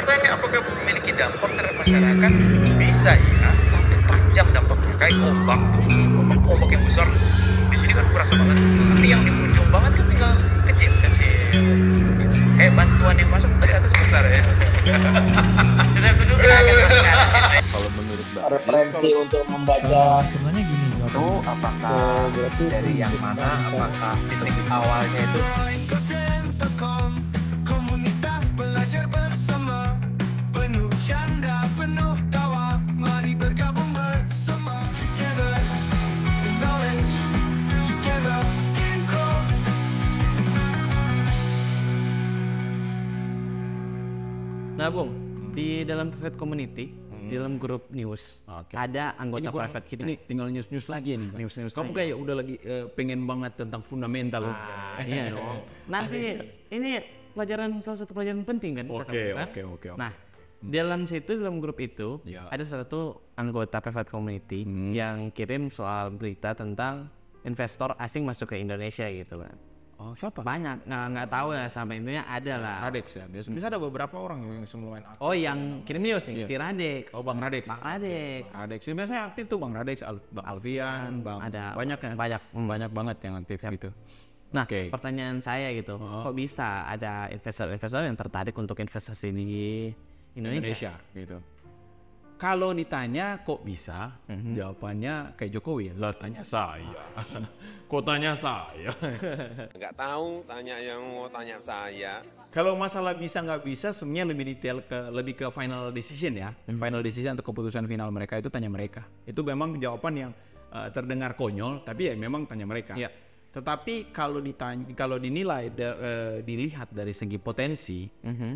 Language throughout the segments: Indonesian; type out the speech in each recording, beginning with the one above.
bertanya apakah memiliki dampak terhadap masyarakat? Bisa ya, tapi panjang dampaknya. Kayak ombak tuh, ombak yang besar di sini kan berasa banget. Tapi yang di ujung banget kan tinggal kecil kecil. Bantuan yang masuk ternyata sebesar ya. Sudah menduga kan? Kalau menurut Mbak, referensi untuk membaca sebenarnya gini itu apakah berarti dari yang mana? Apakah titik awalnya itu komunitas belajar bersama, penuh canda, penuh tawa, mari bergabung bersama. Together in knowledge, together in growth. Nah Bung, di dalam private community, di dalam grup news, ada anggota private kita. Ini tinggal news lagi nih. News Kamu kayak udah lagi pengen banget tentang fundamental. Iya dong. Nanti ini salah satu pelajaran penting kan? Oke. Nah, dalam situ, dalam grup itu, Ya. ada satu anggota private community yang kirim soal berita tentang investor asing masuk ke Indonesia gitu kan. Oh, siapa? Banyak, nggak tahu ya, sampai intinya ada lah. Radex ya. Biasa ada beberapa orang yang lumayan aktif. Oh, yang kirim news nih, si Radex. Oh, Bang Radex. Bang Radex. Radex ini biasanya aktif tuh Bang Radex, Bang Alfian, Bang. Ada banyak kan? Banyak banget yang aktif gitu. Nah, Oke. pertanyaan saya gitu, kok bisa ada investor-investor yang tertarik untuk investasi di Indonesia? gitu. Kalau ditanya kok bisa, jawabannya kayak Jokowi, lah tanya saya. Kok tanya saya? Nggak tahu, tanya yang mau tanya saya. Kalau masalah bisa nggak bisa, sebenarnya lebih detail lebih ke final decision ya. Final decision atau keputusan final mereka itu tanya mereka. Itu memang jawaban yang terdengar konyol, tapi ya memang tanya mereka. Iya. Tetapi kalau dinilai dilihat dari segi potensi,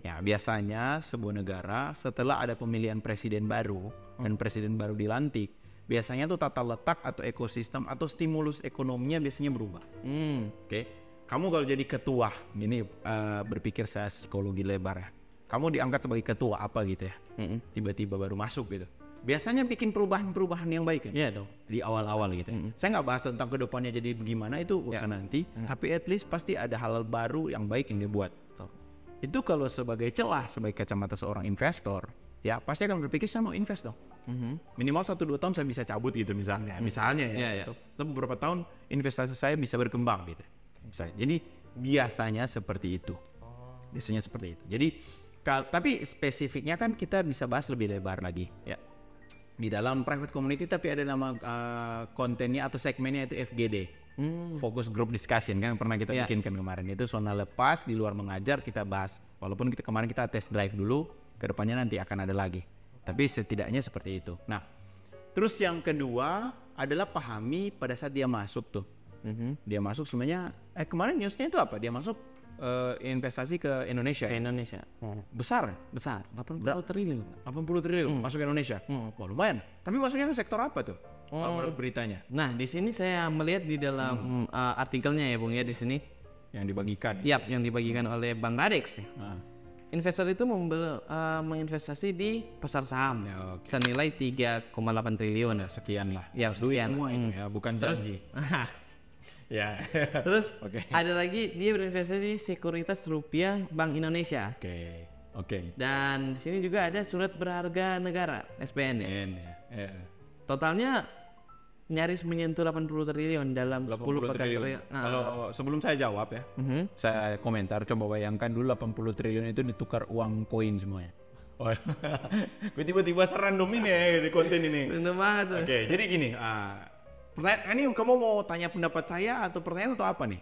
ya biasanya sebuah negara setelah ada pemilihan presiden baru dan presiden baru dilantik, biasanya tuh tata letak atau ekosistem atau stimulus ekonominya biasanya berubah. Oke. Kamu kalau jadi ketua, ini berpikir saya psikologi lebar ya. Kamu diangkat sebagai ketua apa gitu ya, tiba-tiba baru masuk gitu. Biasanya bikin perubahan-perubahan yang baik kan? Iya dong. Di awal-awal gitu. Saya nggak bahas tentang kedepannya jadi bagaimana itu urusan nanti, tapi at least pasti ada hal baru yang baik yang dibuat. Itu kalau sebagai celah, sebagai kacamata seorang investor, ya pasti akan berpikir saya mau invest dong. Minimal 1-2 tahun saya bisa cabut gitu misalnya. Misalnya ya. Tapi beberapa tahun investasi saya bisa berkembang gitu. Misalnya. Jadi biasanya seperti itu. Biasanya seperti itu. Jadi tapi spesifiknya kan kita bisa bahas lebih lebar lagi. Ya. Di dalam private community tapi ada nama kontennya atau segmennya itu FGD. Focus Group Discussion kan pernah kita bikinkan kemarin. Itu zona lepas di luar mengajar kita bahas. Walaupun kemarin kita test drive dulu, kedepannya nanti akan ada lagi. Tapi setidaknya seperti itu. Nah, terus yang kedua adalah pahami pada saat dia masuk tuh. Dia masuk sebenarnya kemarin newsnya itu apa? Dia masuk investasi ke Indonesia. Ke Indonesia. Besar 80 triliun. 80 triliun masuk ke Indonesia. Wah, lumayan. Tapi masuknya ke sektor apa tuh? Menurut beritanya Nah, di sini saya melihat di dalam artikelnya ya Bung ya, di sini yang dibagikan. yang dibagikan oleh Bang Radex. Investor itu menginvestasi di pasar saham senilai 3,8 triliun. Sekian lah. Ya, Duit sekian. semua itu ya, bukan janji. Ya. Terus ada lagi dia berinvestasi di sekuritas rupiah Bank Indonesia. Oke. Dan di sini juga ada surat berharga negara (SBN) ya. Totalnya nyaris menyentuh 80 triliun dalam 10 pekan triliun. Kalau sebelum saya jawab ya, saya komentar, coba bayangkan dulu 80 triliun itu ditukar uang koin semuanya. Oh, gue tiba-tiba serandom ini ya di konten ini. Bener banget tuh. Oke, jadi gini, pertanyaan ini kamu mau tanya pendapat saya atau pertanyaan atau apa nih?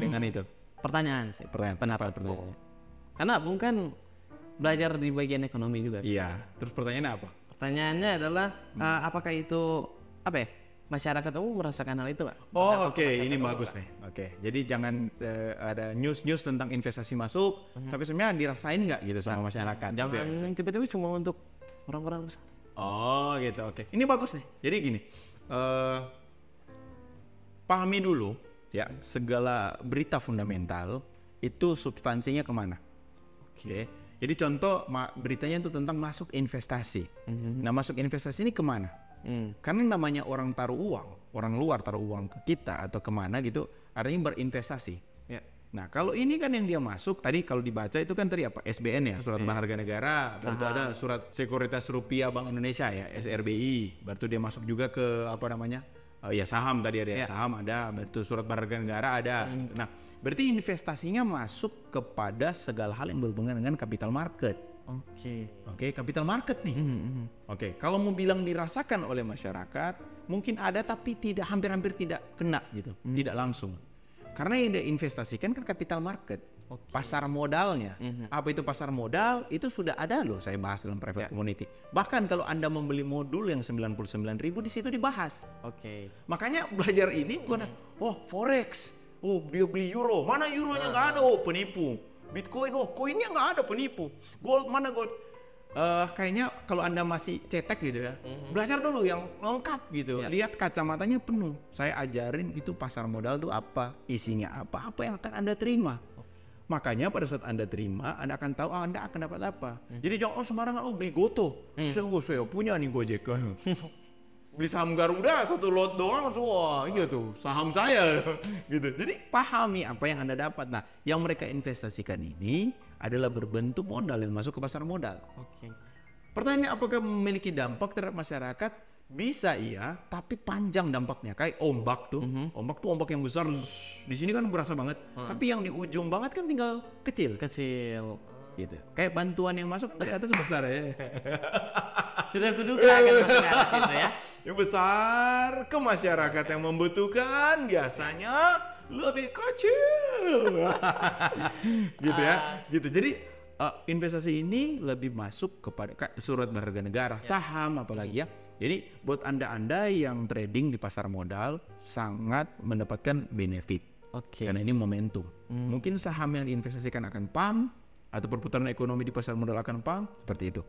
Dengan itu? Pertanyaan sih, pendapat. Karena Bung kan belajar di bagian ekonomi juga. Iya. Terus pertanyaannya apa? Pertanyaannya adalah apakah itu masyarakat umum merasakan hal itu nggak? Oh oke, ini bagus nih. Oke, jadi jangan ada news tentang investasi masuk, tapi sebenarnya dirasain nggak gitu sama masyarakat? Jangan tiba-tiba cuma untuk orang-orang besar. Oh gitu, oke. Ini bagus nih. Jadi gini, pahami dulu ya segala berita fundamental itu substansinya kemana. Oke. Jadi contoh beritanya itu tentang masuk investasi. Nah masuk investasi ini kemana? Karena namanya orang taruh uang, orang luar taruh uang ke kita atau kemana gitu, artinya berinvestasi. Nah, kalau ini kan yang dia masuk tadi kalau dibaca itu kan tadi apa? SBN ya, surat berharga negara, baru itu ada surat sekuritas rupiah Bank Indonesia ya, SRBI. Baru itu dia masuk juga ke apa namanya? Ya saham tadi ada, saham ada, baru itu surat berharga negara ada. Nah, berarti investasinya masuk kepada segala hal yang berhubungan dengan capital market. Oke, capital market nih. Oke, kalau mau bilang dirasakan oleh masyarakat, mungkin ada tapi tidak hampir-hampir tidak kena gitu, tidak langsung. Karena yang diinvestasikan kan capital market, pasar modalnya. Apa itu pasar modal? Itu sudah ada loh, saya bahas dalam private community. Bahkan kalau Anda membeli modul yang 99.000 di situ dibahas. Makanya belajar ini bukan forex. Oh, dia beli euro. Mana euronya nggak ada? Oh, penipu. Bitcoin, koinnya nggak ada, penipu. Gold, mana gold? Kayaknya kalau Anda masih cetek gitu ya, belajar dulu yang lengkap gitu. Lihat kacamatanya penuh. Saya ajarin itu pasar modal itu apa, isinya apa yang akan Anda terima. Makanya pada saat Anda terima, Anda akan tahu Anda akan dapat apa. Jadi jangan sembarangan beli Goto. Saya punya nih Gojek. Beli saham Garuda satu lot doang, wah ini tuh saham saya gitu. Jadi pahami apa yang Anda dapat. Nah, yang mereka investasikan ini adalah berbentuk modal yang masuk ke pasar modal. Pertanyaannya, apakah memiliki dampak terhadap masyarakat? Bisa iya, tapi panjang dampaknya. Kayak ombak tuh, ombak yang besar di sini kan berasa banget. Tapi yang di ujung banget kan tinggal kecil. Gitu. Kayak bantuan yang masuk dari atas besar ya. Sudah kuduga akan masyarakat itu ya. Yang besar ke masyarakat yang membutuhkan biasanya lebih kecil. Gitu ya. Gitu. Jadi investasi ini lebih masuk kepada surat berharga negara, saham apalagi ya. Jadi buat Anda yang trading di pasar modal sangat mendapatkan benefit. Karena ini momentum. Mungkin saham yang diinvestasikan akan pump atau perputaran ekonomi di pasar modal akan pump seperti itu.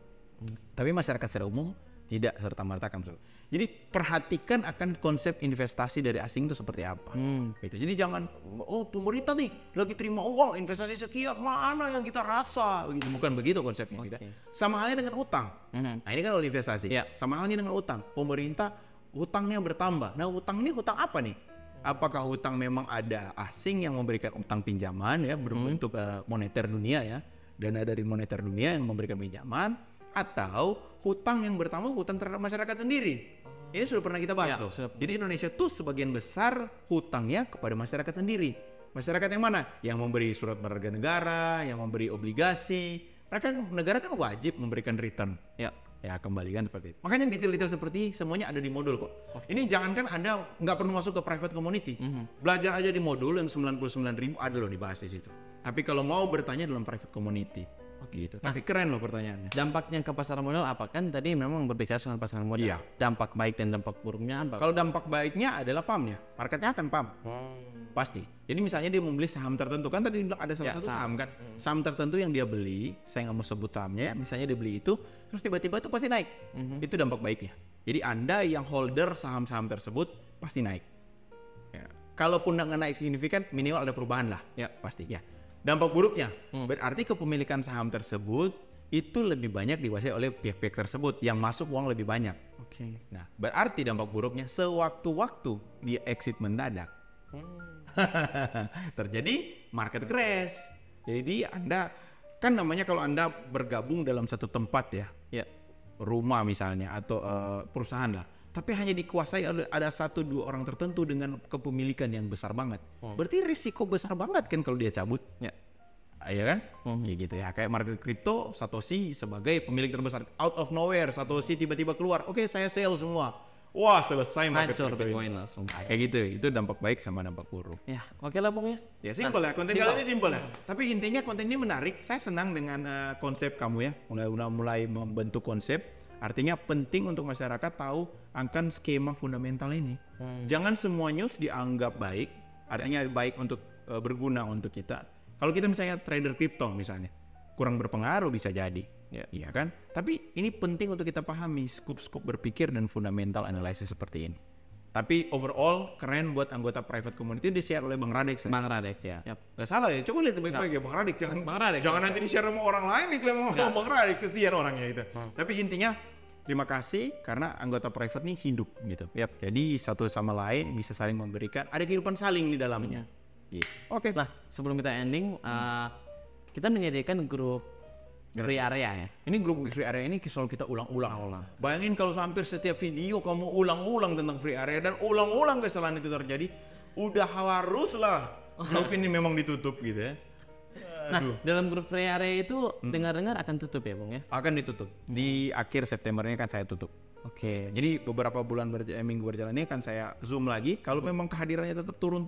Tapi masyarakat secara umum tidak serta-merta akan. Jadi perhatikan akan konsep investasi dari asing itu seperti apa. Gitu. Jadi jangan pemerintah nih lagi terima uang investasi sekian, mana yang kita rasa gitu. Bukan begitu konsepnya. Gitu. Sama halnya dengan utang. Nah, ini kan investasi. Sama halnya dengan utang. Pemerintah utangnya bertambah. Nah, utang ini utang apa nih? Apakah hutang memang ada asing yang memberikan utang pinjaman ya berbentuk moneter dunia ya, dana dari moneter dunia yang memberikan pinjaman, atau hutang yang bertambah hutang terhadap masyarakat sendiri? Ini sudah pernah kita bahas loh. Jadi Indonesia tuh sebagian besar hutangnya kepada masyarakat sendiri. Masyarakat yang mana? Yang memberi surat berharga negara, yang memberi obligasi. Negara kan wajib memberikan return. Ya kembalikan seperti itu. Makanya detail-detail seperti semuanya ada di modul kok. Ini jangankan Anda nggak perlu masuk ke private community. Belajar aja di modul yang 99.000 ada loh dibahas di situ. Tapi kalau mau bertanya dalam private community. Gitu. Tapi keren loh pertanyaannya. Dampaknya ke pasar modal apa? Kan tadi memang berbicara soal pasar modal. Iya. Dampak baik dan dampak buruknya apa? Kalau dampak baiknya adalah pumpnya. Marketnya akan pump. Pasti. Jadi misalnya dia membeli saham tertentu. Kan tadi bilang ada salah satu saham kan. Saham tertentu yang dia beli, saya nggak mau sebut sahamnya ya. Misalnya dia beli itu, terus tiba-tiba itu pasti naik. Itu dampak baiknya. Jadi Anda yang holder saham-saham tersebut pasti naik. Ya. Kalaupun nggak naik signifikan, minimal ada perubahan lah. Ya pasti ya. Dampak buruknya, berarti kepemilikan saham tersebut itu lebih banyak dikuasai oleh pihak-pihak tersebut yang masuk uang lebih banyak. Nah, berarti dampak buruknya sewaktu-waktu dia exit mendadak. Terjadi market crash. Jadi Anda kan namanya kalau Anda bergabung dalam satu tempat ya, rumah misalnya atau perusahaan lah. Tapi hanya dikuasai oleh ada 1-2 orang tertentu dengan kepemilikan yang besar banget. Berarti risiko besar banget kan kalau dia cabut. Iya kan? Ya gitu ya. Kayak market kripto, Satoshi sebagai pemilik terbesar. Out of nowhere, Satoshi tiba-tiba keluar. Oke, saya sell semua. Wah, selesai market Hancur kripto Bitcoin langsung. Kayak gitu. Itu dampak baik sama dampak buruk. Ya, oke lah Bung ya. Ya simpel ya, konten kali ini simpel ya. Tapi intinya konten ini menarik. Saya senang dengan konsep kamu ya. Mulai membentuk konsep. Artinya penting untuk masyarakat tahu akan skema fundamental ini. Jangan semua news dianggap baik, artinya baik untuk berguna untuk kita. Kalau kita misalnya trader kripto misalnya, kurang berpengaruh bisa jadi, iya kan? Tapi ini penting untuk kita pahami scope berpikir dan fundamental analisis seperti ini. Tapi overall keren buat anggota private community di-share oleh Bang Radek. Bang Radek ya. Gak salah ya, coba lihat baik-baik ya Bang Radek. Jangan nanti di-share sama orang lain nih klaim Bang Radek, kesian orangnya itu. Tapi intinya terima kasih karena anggota private nih hidup gitu. Jadi satu sama lain bisa saling memberikan, ada kehidupan saling di dalamnya. Gitu. Oke. Nah, sebelum kita ending, kita menyediakan grup free area ya. Ini grup free area ini selalu kita ulang-ulang. Bayangin kalau hampir setiap video kamu ulang-ulang tentang free area dan ulang-ulang kesalahan itu terjadi, udah haruslah grup ini memang ditutup gitu ya. Nah, dalam grup free area itu dengar-dengar akan tutup ya, Bung ya? Akan ditutup. Di akhir September ini kan saya tutup. Oke. Jadi beberapa bulan minggu berjalan ini kan saya zoom lagi. Kalau memang kehadirannya tetap turun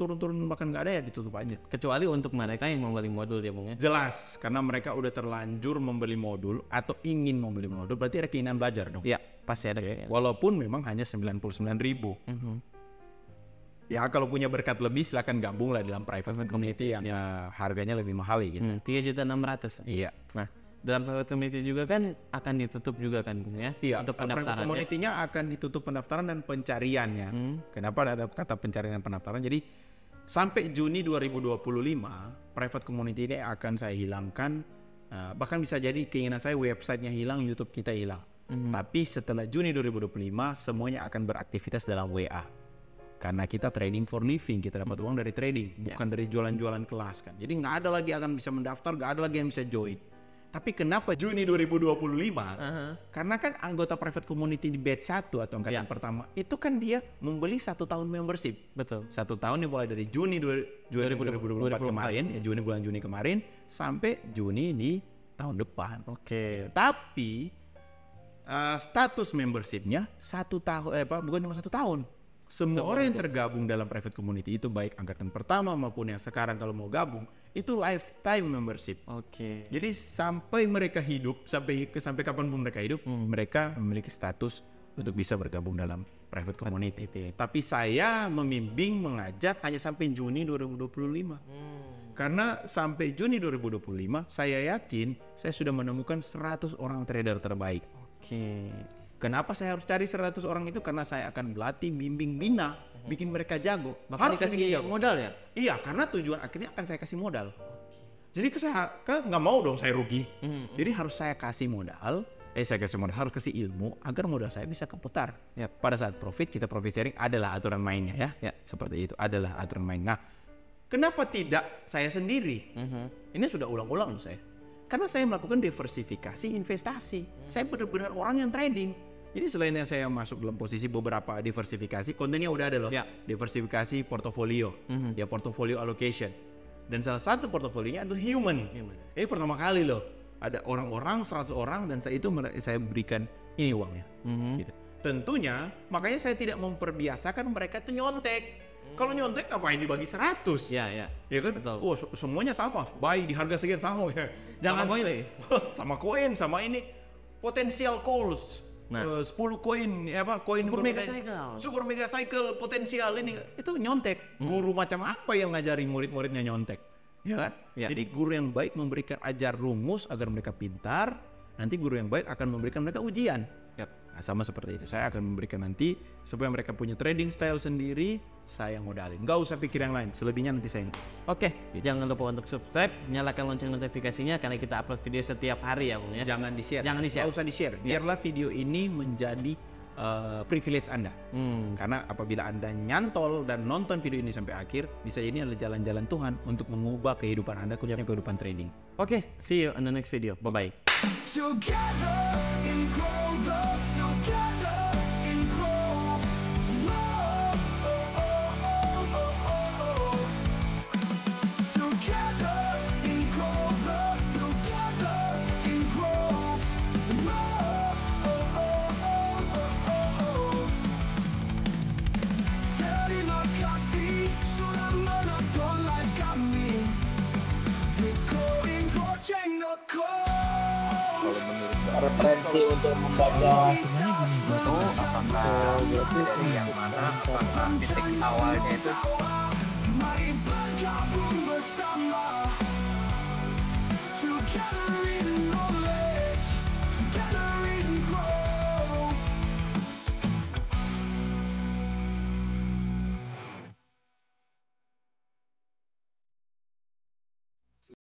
bahkan nggak ada ya ditutup aja. Kecuali untuk mereka yang membeli modul ya, Bung ya? Jelas, karena mereka udah terlanjur membeli modul atau ingin membeli modul, berarti ada keinginan belajar dong. Iya, pasti ada. Walaupun memang hanya 99.000. Ya kalau punya berkat lebih silakan gabung lah dalam private community yang ya, harganya lebih mahal gitu. 3.600.000. Iya. Nah, dalam private community juga kan akan ditutup juga kan, Bung ya? Iya, untuk private pendaftaran. community-nya akan ditutup pendaftaran dan pencariannya. Kenapa ada kata pencarian dan pendaftaran? Jadi sampai Juni 2025 private community ini akan saya hilangkan. Bahkan bisa jadi keinginan saya websitenya hilang, YouTube kita hilang. Tapi setelah Juni 2025 semuanya akan beraktivitas dalam WA. Karena kita trading for living, kita dapat uang dari trading, bukan dari jualan-jualan kelas kan. Jadi nggak ada lagi akan bisa mendaftar, nggak ada lagi yang bisa join. Tapi kenapa Juni 2025? Karena kan anggota private community di batch 1 atau angkatan pertama itu kan dia membeli 1 tahun membership. Betul. 1 tahun mulai dari Juni 2024 kemarin, ya bulan Juni kemarin sampai Juni di tahun depan. Oke. Tapi status membershipnya 1 tahun, bukan cuma 1 tahun. Semua orang yang tergabung dalam private community itu baik angkatan pertama maupun yang sekarang kalau mau gabung itu lifetime membership. Oke. Jadi sampai mereka hidup, sampai kapanpun mereka hidup, mereka memiliki status untuk bisa bergabung dalam private community. Tapi saya membimbing, mengajak hanya sampai Juni 2025. Karena sampai Juni 2025 saya yakin saya sudah menemukan 100 orang trader terbaik. Oke. Kenapa saya harus cari 100 orang itu? Karena saya akan berlatih, bimbing, bina, bikin mereka jago. Bahkan dikasih modal ya? Iya, karena tujuan akhirnya akan saya kasih modal. Jadi saya nggak mau dong saya rugi. Jadi harus saya kasih modal, harus kasih ilmu agar modal saya bisa keputar. Ya, pada saat profit, kita profit sharing adalah aturan mainnya ya. Seperti itu adalah aturan main. Nah, kenapa tidak saya sendiri? Ini sudah ulang-ulang loh saya. Karena saya melakukan diversifikasi investasi. Saya benar-benar orang yang trading. Jadi selain yang saya masuk dalam posisi beberapa diversifikasi, kontennya udah ada loh. Ya. Diversifikasi portofolio, ya portfolio allocation. Dan salah satu portofolionya adalah human. Ini pertama kali loh. Ada orang-orang, 100 orang, dan saya berikan ini uangnya. Gitu. Tentunya, makanya saya tidak memperbiasakan mereka itu nyontek. Kalau nyontek ngapain dibagi 100? Ya kan? Betul. Oh, semuanya sama, buy di harga sekian sama ya. Jangan sama koin lagi. Sama koin, sama ini potensial calls. 10 koin, koin super mega cycle potensial ini itu nyontek. Guru macam apa yang ngajari murid-muridnya nyontek? Ya kan? Ya. Jadi guru yang baik memberikan ajar rumus agar mereka pintar. Nanti guru yang baik akan memberikan mereka ujian. Nah, sama seperti itu. Saya akan memberikan nanti supaya mereka punya trading style sendiri, saya modalin. Nggak usah pikir yang lain, selebihnya nanti saya. Oke, jangan lupa untuk subscribe, nyalakan lonceng notifikasinya karena kita upload video setiap hari ya, Bung ya. Jangan di-share. Nggak usah di-share. Biarlah video ini menjadi privilege Anda. Karena apabila Anda nyantol dan nonton video ini sampai akhir, bisa ini adalah jalan-jalan Tuhan untuk mengubah kehidupan Anda, khususnya kehidupan trading. Oke, see you on the next video. Bye-bye. Together in growth, together in growth. Together in growth, together in growth. Terima kasih sudah menonton live kami. Bitcoin.co. Referensi untuk membaca itu apakah dari yang mana, apakah titik awalnya itu Mari bergabung bersama. Together